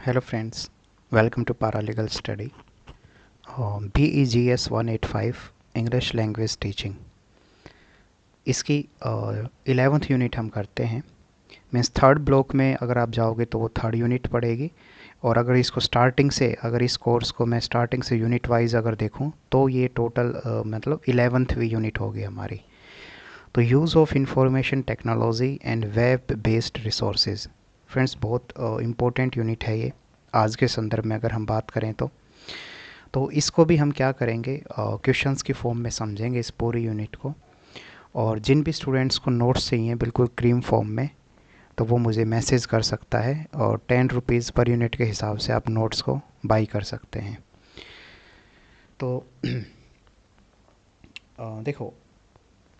Hello friends, welcome to Paralegal Study. BEGS 185 English language teaching. इसकी 11th unit हम करते हैं। मीन्स थर्ड ब्लॉक में अगर आप जाओगे तो वो थर्ड यूनिट पड़ेगी, और अगर इसको स्टार्टिंग से, अगर इस कोर्स को मैं स्टार्टिंग से यूनिट वाइज अगर देखूं तो ये टोटल मतलब 11वीं यूनिट होगी हमारी। तो use of information technology and web based resources. Friends, बहुत इम्पोर्टेंट यूनिट है ये आज के संदर्भ में अगर हम बात करें तो इसको भी हम क्या करेंगे, क्वेश्चंस की फॉर्म में समझेंगे इस पूरी यूनिट को। और जिन भी स्टूडेंट्स को नोट्स चाहिए बिल्कुल क्रीम फॉर्म में, तो वो मुझे मैसेज कर सकता है, और 10 रुपीज़ पर यूनिट के हिसाब से आप नोट्स को बाई कर सकते हैं। तो देखो,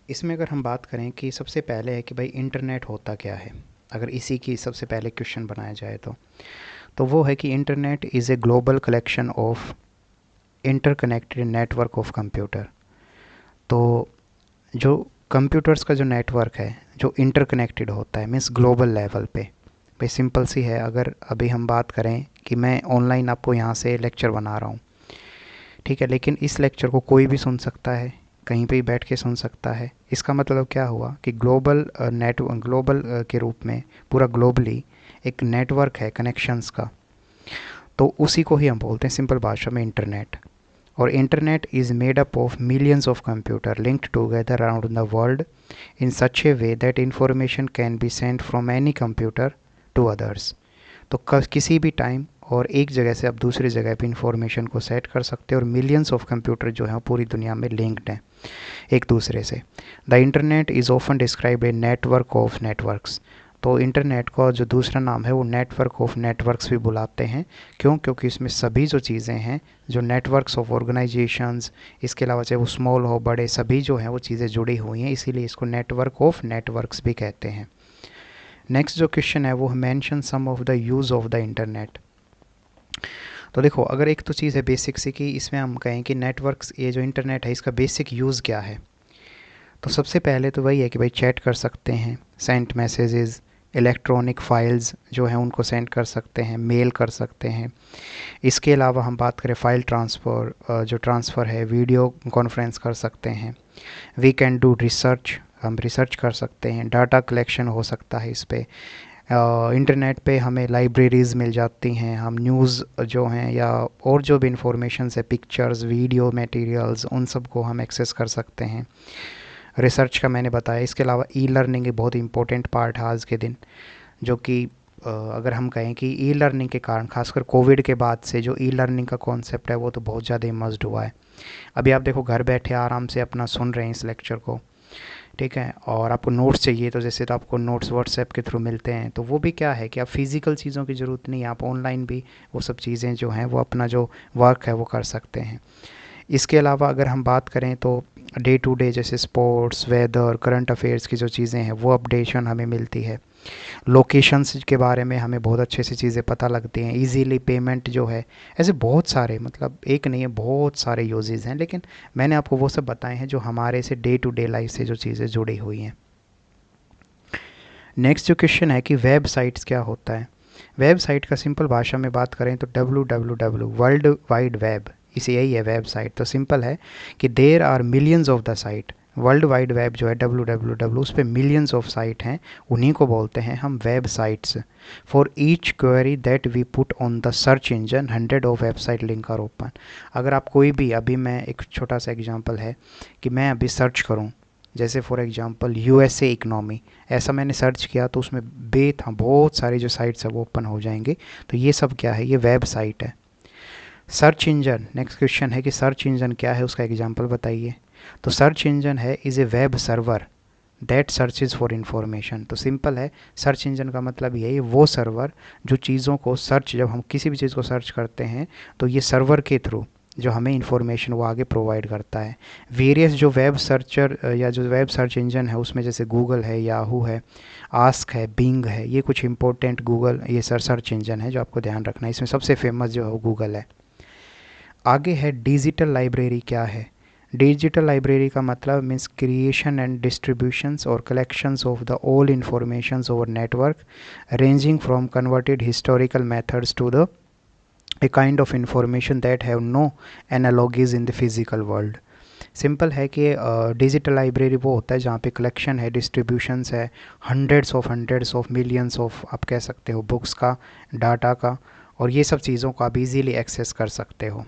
इसमें अगर हम बात करें कि सबसे पहले है कि भाई इंटरनेट होता क्या है, अगर इसी की सबसे पहले क्वेश्चन बनाया जाए तो वो है कि internet is a global collection of interconnected network of computer. तो जो कंप्यूटर्स का जो नेटवर्क है जो इंटरकनेक्टेड होता है, मीन्स ग्लोबल लेवल पे। भाई सिंपल सी है, अगर अभी हम बात करें कि मैं ऑनलाइन आपको यहाँ से लेक्चर बना रहा हूँ, ठीक है, लेकिन इस लेक्चर को कोई भी सुन सकता है, कहीं पे भी बैठ के सुन सकता है। इसका मतलब क्या हुआ कि ग्लोबल के रूप में पूरा ग्लोबली एक नेटवर्क है कनेक्शंस का, तो उसी को ही हम बोलते हैं सिंपल भाषा में इंटरनेट। और internet is made up of millions of computer linked together around the world in such a way that information can be send from any computer to others. तो किसी भी टाइम और एक जगह से आप दूसरी जगह पे इंफॉर्मेशन को सेट कर सकते हैं, और मिलियंस ऑफ कंप्यूटर जो हैं पूरी दुनिया में लिंक्ड हैं एक दूसरे से। The internet is often describe a network of networks. तो इंटरनेट का जो दूसरा नाम है वो नेटवर्क ऑफ नेटवर्क्स भी बुलाते हैं। क्यों? क्योंकि इसमें सभी जो चीज़ें हैं, जो नेटवर्क्स ऑफ ऑर्गेनाइजेशंस, इसके अलावा चाहे वो स्मॉल हो बड़े, सभी जो हैं वो चीज़ें जुड़ी हुई हैं, इसीलिए इसको नेटवर्क ऑफ नेटवर्क्स भी कहते हैं। नेक्स्ट जो क्वेश्चन है वो mention some of the use of the internet. तो देखो, अगर एक तो चीज़ है बेसिक सी कि इसमें हम कहें कि नेटवर्क्स, ये जो इंटरनेट है इसका बेसिक यूज़ क्या है, तो सबसे पहले तो वही है कि भाई चैट कर सकते हैं, सेंड मैसेजेस, इलेक्ट्रॉनिक फाइल्स जो हैं उनको सेंड कर सकते हैं, मेल कर सकते हैं। इसके अलावा हम बात करें फाइल ट्रांसफ़र, जो ट्रांसफ़र है, वीडियो कॉन्फ्रेंस कर सकते हैं। वी कैन डू रिसर्च, हम रिसर्च कर सकते हैं, डाटा कलेक्शन हो सकता है इस पे। इंटरनेट पे हमें लाइब्रेरीज़ मिल जाती हैं, हम न्यूज़ जो हैं या और जो भी इंफॉर्मेशन है, पिक्चर्स, वीडियो मटेरियल्स, उन सब को हम एक्सेस कर सकते हैं। रिसर्च का मैंने बताया। इसके अलावा ई लर्निंग एक बहुत इंपॉर्टेंट पार्ट है आज के दिन, जो कि अगर हम कहें कि ई लर्निंग के कारण, खासकर कोविड के बाद से जो ई लर्निंग का कॉन्सेप्ट है वो तो बहुत ज़्यादा इमर्स्ड हुआ है। अभी आप देखो, घर बैठे आराम से अपना सुन रहे हैं इस लेक्चर को, ठीक है, और आपको नोट्स चाहिए तो जैसे तो आपको नोट्स व्हाट्सएप के थ्रू मिलते हैं, तो वो भी क्या है कि आप फिज़िकल चीज़ों की ज़रूरत नहीं है, आप ऑनलाइन भी वो सब चीज़ें जो हैं वो अपना जो वर्क है वो कर सकते हैं। इसके अलावा अगर हम बात करें तो डे टू डे जैसे स्पोर्ट्स, वेदर, करंट अफेयर्स की जो चीज़ें हैं वो अपडेशन हमें मिलती है। लोकेशंस के बारे में हमें बहुत अच्छे से चीज़ें पता लगती हैं। इजीली पेमेंट जो है, ऐसे बहुत सारे, मतलब एक नहीं है, बहुत सारे यूजेस हैं, लेकिन मैंने आपको वो सब बताए हैं जो हमारे से डे टू डे लाइफ से जो चीज़ें जुड़ी हुई हैं। नेक्स्ट जो क्वेश्चन है कि वेबसाइट्स क्या होता है। वेबसाइट का सिंपल भाषा में बात करें तो www, वर्ल्ड वाइड वेब, इसे यही है वेबसाइट। तो सिंपल है कि there are millions of the site. World wide web जो है www, उस पर मिलियंस ऑफ साइट हैं, उन्हीं को बोलते हैं हम web sites. For each query that we put on the search engine 100 of website link are open. अगर आप कोई भी, अभी मैं एक छोटा सा एग्जांपल है कि मैं अभी सर्च करूं, जैसे फॉर एग्जांपल यूएसए इकनॉमी, ऐसा मैंने सर्च किया तो उसमें बहुत सारी जो साइट्स है वो ओपन हो जाएंगे। तो ये सब क्या है, ये वेब साइट है। सर्च इंजन, नेक्स्ट क्वेश्चन है कि सर्च इंजन क्या है, उसका एग्जांपल बताइए। तो सर्च इंजन है is a web server that searches for information. तो सिंपल है, सर्च इंजन का मतलब ये है वो सर्वर जो चीज़ों को सर्च, जब हम किसी भी चीज़ को सर्च करते हैं तो ये सर्वर के थ्रू जो हमें इंफॉर्मेशन वो आगे प्रोवाइड करता है। वेरियस जो वेब सर्चर या जो वेब सर्च इंजन है उसमें जैसे गूगल है, याहू है, आस्क है, बिंग है, ये कुछ इंपॉर्टेंट गूगल ये सर्च इंजन है जो आपको ध्यान रखना है। इसमें सबसे फेमस जो है वो गूगल है। आगे है डिजिटल लाइब्रेरी क्या है। डिजिटल लाइब्रेरी का मतलब मीन्स क्रिएशन एंड डिस्ट्रीब्यूशंस और collections of the all informations over network ranging from converted historical methods to the a kind of information that have no analogies in the physical world. Simple है कि digital library वो होता है जहाँ पे collection है, distributions है, hundreds of millions of आप कह सकते हो बुक्स का, डाटा का, और ये सब चीज़ों को आप इजीली एक्सेस कर सकते हो।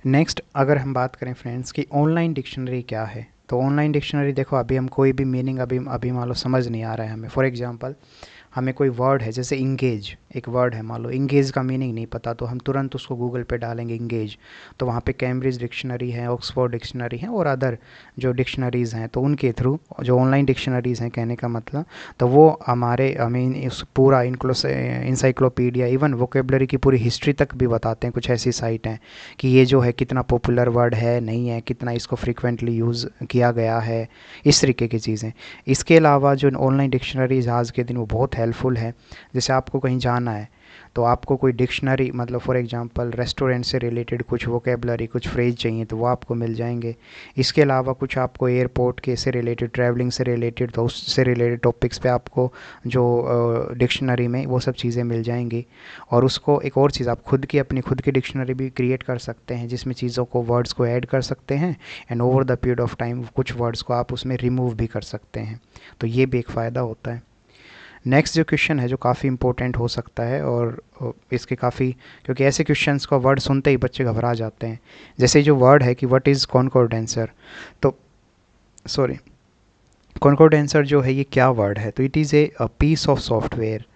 नेक्स्ट अगर हम बात करें फ्रेंड्स कि ऑनलाइन डिक्शनरी क्या है, तो ऑनलाइन डिक्शनरी देखो अभी हम कोई भी मीनिंग अभी मान लो समझ नहीं आ रहा है हमें। फॉर एग्जांपल हमें कोई वर्ड है जैसे इंगेज, एक वर्ड है, मान लो इंगेज का मीनिंग नहीं पता तो हम तुरंत उसको गूगल पे डालेंगे इंगेज, तो वहाँ पे कैम्ब्रिज डिक्शनरी है, ऑक्सफोर्ड डिक्शनरी है और अदर जो डिक्शनरीज़ हैं, तो उनके थ्रू जो ऑनलाइन डिक्शनरीज़ हैं कहने का मतलब, तो वो हमारे आई मीन इस पूरा इंसाइक्लोपीडिया इवन वोकेबलरी की पूरी हिस्ट्री तक भी बताते हैं। कुछ ऐसी साइट हैं कि ये जो है कितना पॉपुलर वर्ड है, नहीं है, कितना इसको फ्रिक्वेंटली यूज़ किया गया है, इस तरीके की चीज़ें। इसके अलावा जो ऑनलाइन डिक्शनरीज आज के दिन वो बहुत हेल्पफुल है। जैसे आपको कहीं जाना है तो आपको कोई डिक्शनरी मतलब फॉर एग्जांपल रेस्टोरेंट से रिलेटेड कुछ वोकेबलरी, कुछ फ्रेज चाहिए तो वो आपको मिल जाएंगे। इसके अलावा कुछ आपको एयरपोर्ट के से रिलेटेड, ट्रैवलिंग से रिलेटेड, तो उससे रिलेटेड टॉपिक्स पे आपको जो डिक्शनरी में वो सब चीज़ें मिल जाएंगी। और उसको एक और चीज़, आप अपनी खुद की डिक्शनरी भी क्रिएट कर सकते हैं जिसमें चीज़ों को, वर्ड्स को ऐड कर सकते हैं and over the period of time कुछ वर्ड्स को आप उसमें रिमूव भी कर सकते हैं। तो ये भी एक फ़ायदा होता है। नेक्स्ट जो क्वेश्चन है जो काफ़ी इंपॉर्टेंट हो सकता है और इसके काफ़ी, क्योंकि ऐसे क्वेश्चंस का वर्ड सुनते ही बच्चे घबरा जाते हैं। जैसे जो वर्ड है कि व्हाट इज़ कॉन्कॉर्डेंसर, तो सॉरी, कॉन्कॉर्डेंसर जो है ये क्या वर्ड है, तो it is a piece of software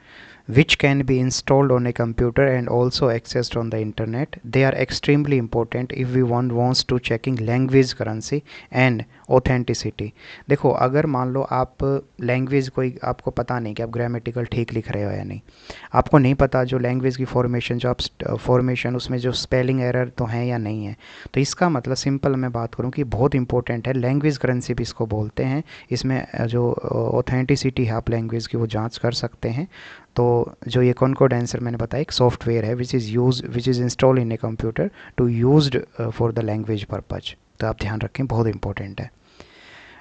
which can be installed on a computer and also accessed on the internet. They are extremely important if we wants to checking language currency and authenticity. देखो अगर मान लो आप language कोई आपको पता नहीं कि आप ग्रामेटिकल ठीक लिख रहे हो या नहीं, आपको नहीं पता जो लैंग्वेज की फॉर्मेशन, जो आप फॉर्मेशन उसमें जो स्पेलिंग एरर तो हैं या नहीं है, तो इसका मतलब सिंपल मैं बात करूँ कि बहुत इंपॉर्टेंट है। लैंग्वेज करेंसी भी इसको बोलते हैं। इसमें जो ऑथेंटिसिटी है आप लैंग्वेज की वो जांच कर सकते हैं। तो जो ये कॉन्कॉर्डेंसर मैंने बताया एक सॉफ्टवेयर है which is install in a computer to used for the language purpose. तो आप ध्यान रखें, बहुत इंपॉर्टेंट है।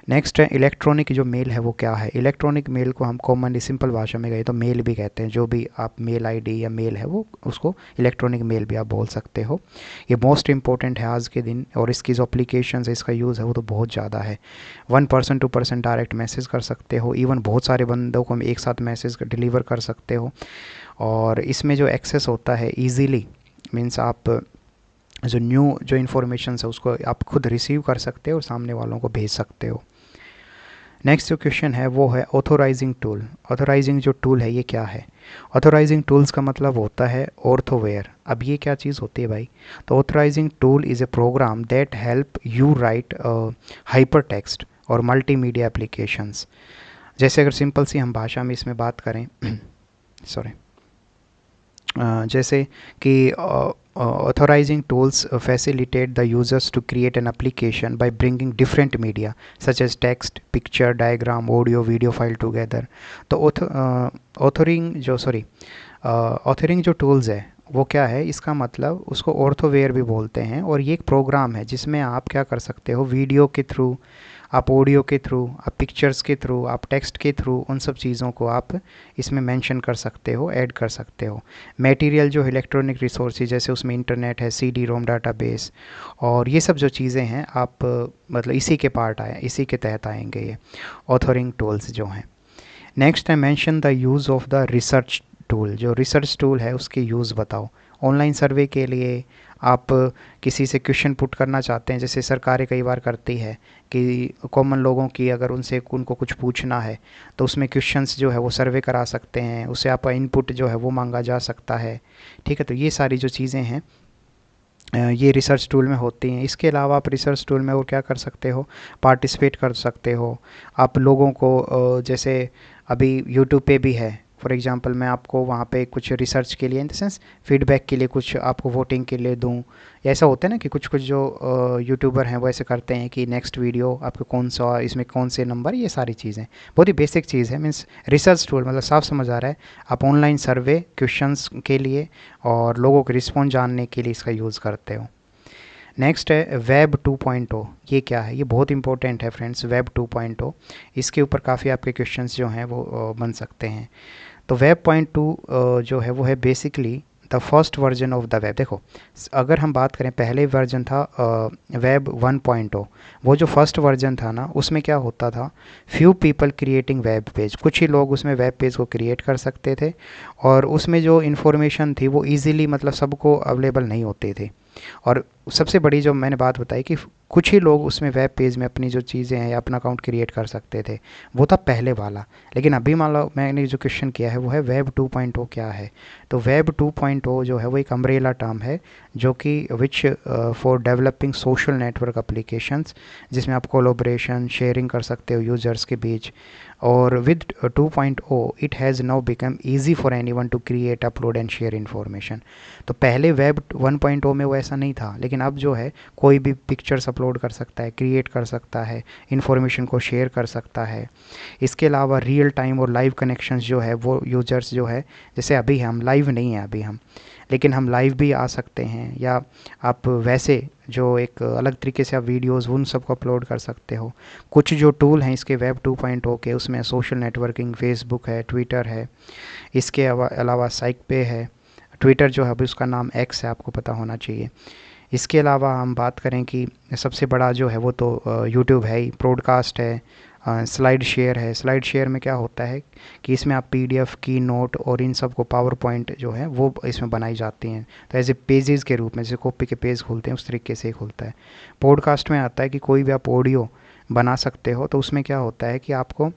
नेक्स्ट है इलेक्ट्रॉनिक जो मेल है वो क्या है। इलेक्ट्रॉनिक मेल को हम कॉमनली सिंपल भाषा में गए तो मेल भी कहते हैं। जो भी आप मेल आईडी या मेल है वो उसको इलेक्ट्रॉनिक मेल भी आप बोल सकते हो। ये मोस्ट इंपॉर्टेंट है आज के दिन और इसकी जो अप्लीकेशन है, इसका यूज़ है वो तो बहुत ज़्यादा है। 1% 2% डायरेक्ट मैसेज कर सकते हो, इवन बहुत सारे बंदों को हम एक साथ मैसेज डिलीवर कर सकते हो। और इसमें जो एक्सेस होता है ईजीली, मीन्स आप जो इन्फॉर्मेशन है उसको आप खुद रिसीव कर सकते हो और सामने वालों को भेज सकते हो। नेक्स्ट जो क्वेश्चन है वो है ऑथोराइजिंग टूल। ऑथोराइजिंग जो टूल है ये क्या है। ऑथोराइजिंग टूल्स का मतलब होता है ऑर्थोवेयर। अब ये क्या चीज़ होती है भाई, तो authorizing tool is a program that help you write hyper text और मल्टीमीडिया एप्लीकेशंस। जैसे अगर सिंपल सी हम भाषा में इसमें बात करें सॉरी, जैसे कि authorizing tools facilitate the users to create an application by bringing different media such as text, picture, diagram, audio, video file together. तो ऑथरिंग जो टूल्स है वो क्या है, इसका मतलब उसको ऑर्थोवेयर भी बोलते हैं। और ये एक प्रोग्राम है जिसमें आप क्या कर सकते हो, वीडियो के थ्रू, आप ऑडियो के थ्रू, आप पिक्चर्स के थ्रू, आप टेक्स्ट के थ्रू, उन सब चीज़ों को आप इसमें मेंशन कर सकते हो, ऐड कर सकते हो। मटेरियल जो इलेक्ट्रॉनिक रिसोर्सेज जैसे उसमें इंटरनेट है, सीडी रोम डाटाबेस और ये सब जो चीज़ें हैं आप मतलब इसी के पार्ट आए, इसी के तहत आएंगे ये ऑथरिंग टूल्स जो हैं। नेक्स्ट है mention the use of the research tool. जो रिसर्च टूल है उसके यूज़ बताओ। ऑनलाइन सर्वे के लिए आप किसी से क्वेश्चन पुट करना चाहते हैं, जैसे सरकारें कई बार करती है कि कॉमन लोगों की अगर उनको कुछ पूछना है तो उसमें क्वेश्चंस जो है वो सर्वे करा सकते हैं, उससे आपका इनपुट जो है वो मांगा जा सकता है। ठीक है, तो ये सारी जो चीज़ें हैं ये रिसर्च टूल में होती हैं। इसके अलावा आप रिसर्च टूल में और क्या कर सकते हो, पार्टिसिपेट कर सकते हो। आप लोगों को जैसे अभी यूट्यूब पे भी है, फॉर एग्जांपल मैं आपको वहाँ पे कुछ रिसर्च के लिए इन द सेंस फीडबैक के लिए कुछ आपको वोटिंग के लिए दूँ। ऐसा होता है ना कि कुछ जो यूट्यूबर हैं वो ऐसे करते हैं कि नेक्स्ट वीडियो आपको कौन सा, इसमें कौन से नंबर, ये सारी चीज़ें बहुत ही बेसिक चीज़ है। मीन्स रिसर्च टूल मतलब साफ समझ आ रहा है, आप ऑनलाइन सर्वे क्वेश्चंस के लिए और लोगों के रिस्पॉन्स जानने के लिए इसका यूज़ करते हो। नेक्स्ट है वेब 2.0। ये क्या है? ये बहुत इंपॉर्टेंट है फ्रेंड्स, वेब 2.0। इसके ऊपर काफ़ी आपके क्वेश्चंस जो हैं वो बन सकते हैं। तो वेब पॉइंट टू जो है वो है basically the first version of the web. देखो, अगर हम बात करें, पहले वर्जन था वेब 1.0। वो जो फर्स्ट वर्जन था ना, उसमें क्या होता था, few people creating web page, कुछ ही लोग उसमें वेब पेज को क्रिएट कर सकते थे, और उसमें जो इन्फॉर्मेशन थी वो इजीली, मतलब सबको अवेलेबल नहीं होती थी। और सबसे बड़ी जो मैंने बात बताई कि कुछ ही लोग उसमें वेब पेज में अपनी जो चीज़ें हैं या अपना अकाउंट क्रिएट कर सकते थे, वो था पहले वाला। लेकिन अभी मान लो मैंने जो क्वेश्चन किया है वो है वेब 2.0 क्या है। तो वेब 2.0 जो है वो एक अम्ब्रेला टर्म है, जो कि which for developing social network applications, जिसमें आप कोलोब्रेशन शेयरिंग कर सकते हो यूज़र्स के बीच। और with 2.0 it has now become easy for any one two create upload and share information. तो पहले वेब 1.0 में वो ऐसा नहीं था, लेकिन अब जो है कोई भी पिक्चर्स अपलोड कर सकता है, क्रिएट कर सकता है, इन्फॉर्मेशन को शेयर कर सकता है। इसके अलावा रियल टाइम और लाइव कनेक्शंस जो है वो यूजर्स जो है, जैसे अभी हम लाइव नहीं हैं अभी हम, लेकिन हम लाइव भी आ सकते हैं, या आप वैसे जो एक अलग तरीके से आप वीडियोस उन सबको अपलोड कर सकते हो। कुछ जो टूल हैं इसके वेब 2.0 के, उसमें सोशल नेटवर्किंग, फेसबुक है, ट्विटर है, इसके अलावा साइक पे है। ट्विटर जो है अभी उसका नाम एक्स है, आपको पता होना चाहिए। इसके अलावा हम बात करें कि सबसे बड़ा जो है वो तो यूट्यूब है ही, प्रोडकास्ट है, स्लाइड शेयर है। स्लाइड शेयर में क्या होता है कि इसमें आप पीडीएफ की नोट और इन सब को पावर पॉइंट जो है वो इसमें बनाई जाती हैं, तो ऐसे पेजेस के रूप में, जैसे कॉपी के पेज खुलते हैं उस तरीके से खुलता है। पॉडकास्ट में आता है कि कोई भी आप ऑडियो बना सकते हो, तो उसमें क्या होता है कि आपको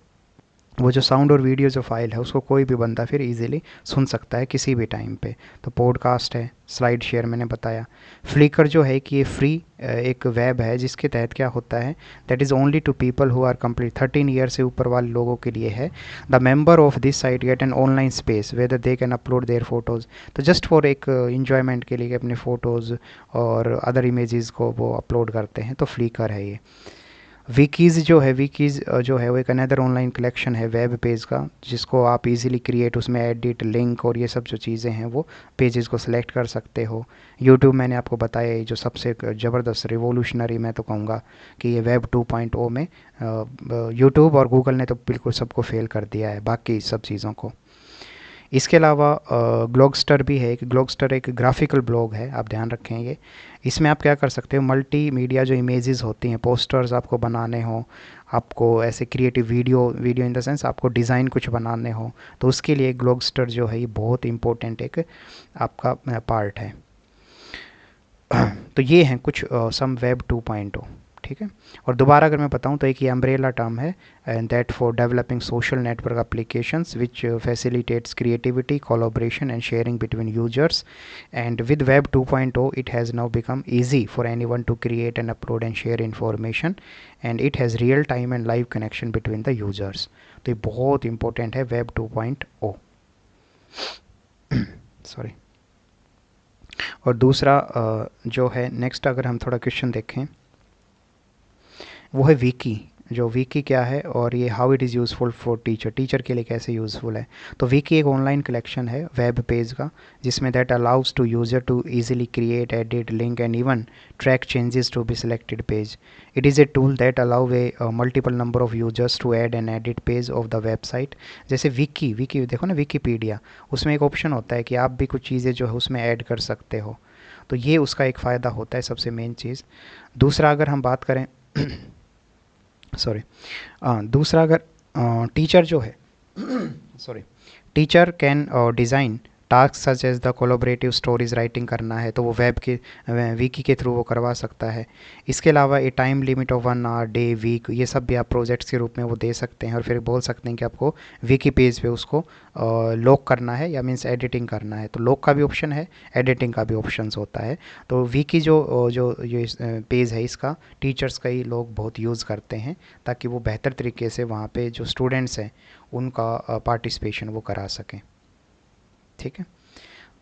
वो जो साउंड और वीडियो जो फाइल है उसको कोई भी बंदा फिर इजीली सुन सकता है किसी भी टाइम पे। तो पॉडकास्ट है, स्लाइड शेयर मैंने बताया। फ्लिकर जो है कि ये फ्री एक वेब है, जिसके तहत क्या होता है, that is only to people who are complete 13 year से ऊपर वाले लोगों के लिए है। The member of this site get an online space whether they can upload their photos. तो जस्ट फॉर एक इंजॉयमेंट के लिए कि अपने फ़ोटोज़ और अदर इमेजेस को वो अपलोड करते हैं, तो फ्लिकर है ये। विकीज़ जो है, विकीज़ जो है वो एक अनदर ऑनलाइन कलेक्शन है वेब पेज का, जिसको आप इजीली क्रिएट, उसमें एडिट, लिंक और ये सब जो चीज़ें हैं वो पेजेस को सिलेक्ट कर सकते हो। यूट्यूब मैंने आपको बताया, ये जो सबसे ज़बरदस्त रिवोल्यूशनरी मैं तो कहूँगा कि ये वेब 2.0 में यूट्यूब और गूगल ने तो बिल्कुल सबको फेल कर दिया है, बाकी सब चीज़ों को। इसके अलावा ग्लॉगस्टर भी है। एक ग्लॉगस्टर एक ग्राफिकल ब्लॉग है, आप ध्यान रखें ये। इसमें आप क्या कर सकते हो, मल्टी मीडिया जो इमेजेस होती हैं, पोस्टर्स आपको बनाने हो, आपको ऐसे creative video in the sense आपको डिज़ाइन कुछ बनाने हो, तो उसके लिए ग्लॉगस्टर जो है ये बहुत इंपॉर्टेंट एक आपका पार्ट है। तो ये हैं कुछ सम वेब 2.0, ठीक है। और दोबारा अगर मैं बताऊं तो एक ये अम्ब्रेला टर्म है, and that for developing social network applications which facilitates creativity, collaboration and sharing between users. And with web 2.0 it has now become easy for any one two create and upload and share information, and it has real time and live connection between the users. तो ये बहुत important है web 2.0। Sorry. और दूसरा जो है next, अगर हम थोड़ा क्वेश्चन देखें, वो है विकी। जो विकी क्या है और ये how it is useful for teacher, teacher के लिए कैसे यूज़फुल है। तो विकी एक ऑनलाइन कलेक्शन है वेब पेज का, जिसमें that allows to user to easily create, edit, link and even track changes to be selected page. It is a tool that allow a multiple number of users to add and edit page of the website. जैसे wiki, Vicky देखो ना, Wikipedia, उसमें एक option होता है कि आप भी कुछ चीज़ें जो है उसमें ऐड कर सकते हो, तो ये उसका एक फ़ायदा होता है, सबसे मेन चीज़। दूसरा अगर हम बात करें सॉरी, दूसरा अगर टीचर जो है sorry, teacher can design task such as the collaborative stories writing करना है, तो वो वेब के विकी के थ्रू वो करवा सकता है। इसके अलावा a time limit of 1 hour, day, week, ये सब भी आप प्रोजेक्ट्स के रूप में वो दे सकते हैं, और फिर बोल सकते हैं कि आपको विकी पेज पे उसको लॉक करना है या मीन्स एडिटिंग करना है, तो लॉक का भी ऑप्शन है, एडिटिंग का भी ऑप्शंस होता है। तो विकी जो ये पेज है इसका टीचर्स का ही लोग बहुत यूज़ करते हैं, ताकि वो बेहतर तरीके से वहाँ पे जो स्टूडेंट्स हैं उनका पार्टिसिपेशन वो करा सकें, ठीक है।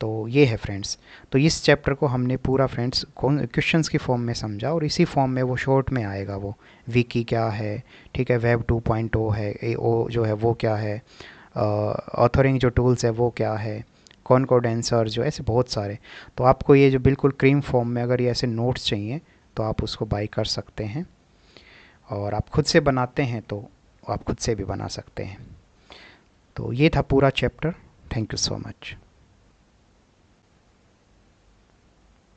तो ये है फ्रेंड्स। तो इस चैप्टर को हमने पूरा फ्रेंड्स क्वेश्चंस की फॉर्म में समझा, और इसी फॉर्म में वो शॉर्ट में आएगा, वो विकी क्या है, ठीक है, वेब 2.0 है, ए ओ जो है वो क्या है, ऑथरिंग जो टूल्स है वो क्या है, कॉनकॉर्डेंसर जो ऐसे बहुत सारे। तो आपको ये जो बिल्कुल क्रीम फॉर्म में अगर ये ऐसे नोट्स चाहिए तो आप उसको बाई कर सकते हैं, और आप खुद से बनाते हैं तो आप खुद से भी बना सकते हैं। तो ये था पूरा chapter. Thank you so much.